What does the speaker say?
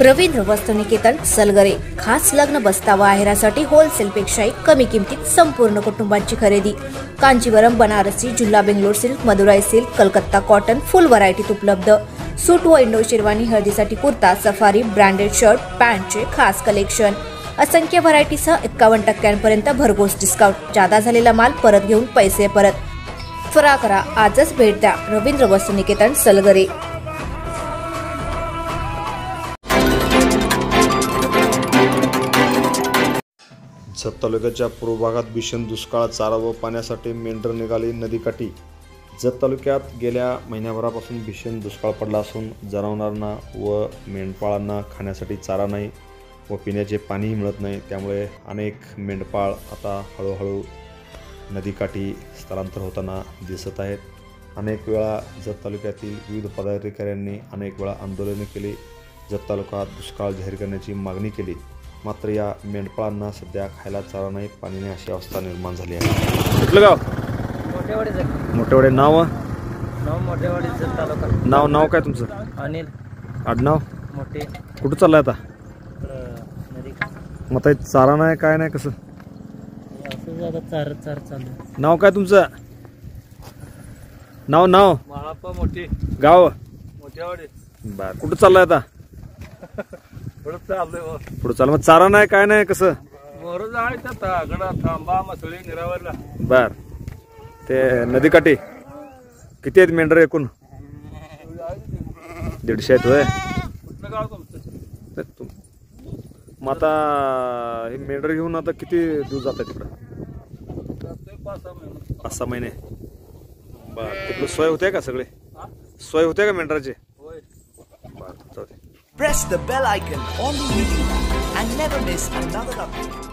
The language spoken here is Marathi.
रवींद्र वस्त्रनिकेतन सलगरे खास लग्न बस्ता व आहेरासाठी होलसेलपेक्षाही कमी किमतीत संपूर्ण कुटुंबाची खरेदी। कांजीवरम, बनारसी, जुल्ला Bangalore silk, Madurai silk, Calcutta cotton full व्हरायटीत उपलब्ध। सूट व इंडो शेरवानी, हळदीसाठी कुर्ता, सफारी, ब्रँडेड शर्ट, पॅन्टचे खास कलेक्शन। असंख्य व्हरायटीसह 51% भरघोस डिस्काउंट। जादा झालेला माल परत घेऊन पैसे परत। त्वरा करा, आजच भेट द्या रवींद्र वस्त्रनिकेतन सलगरे। जत तालुक्याच्या पूर्व भागात भीषण दुष्काळ, चारा व पाण्यासाठी मेंढर निघाली नदीकाठी। जत तालुक्यात गेल्या महिन्याभरापासून भीषण दुष्काळ पडला असून जनावरांना व मेंढपाळांना खाण्यासाठी चारा नाही व पिण्याचे पाणीही मिळत नाही। त्यामुळे अनेक मेंढपाळ आता हळूहळू नदीकाठी स्थलांतर होताना दिसत आहेत। अनेक वेळा जत तालुक्यातील विविध पदाधिकाऱ्यांनी अनेक वेळा आंदोलने केली, जत तालुक्यात दुष्काळ जाहीर करण्याची मागणी केली, मात्र या मेंढपाळांना सध्या खायला चारा नाही, पाणी नाही अशी अवस्था निर्माण झाली आहे। कुठलं गाव? मोठेवाडे। नाव? मोठेवाडी जत तालुका। नाव काय तुमचं? अनिल। आडनाव? मोठे। कुठं चाललाय आता? नदी। मग आता चारा नाही, काय नाही, कसं? चार चालू। नाव काय तुमचं? नाव? माळाप्पा मोठे। गाव? मोठेवाडी। बर, कुठं चाललाय आता? पुढे चाल। मग चारा नाही, काय नाही, कसं? बर, ते नदीकाठी किती आहेत मेंढर एकूण? 150 आहेत होय। मग आता हे मेंढर घेऊन आता किती दिवस जातात तिकडं? 5-6 महिने। बर, तिकडं सोय होते का? सगळे सोय होते का मेंढराची? बर, जाऊ दे। Press the bell icon on the video and never miss another update.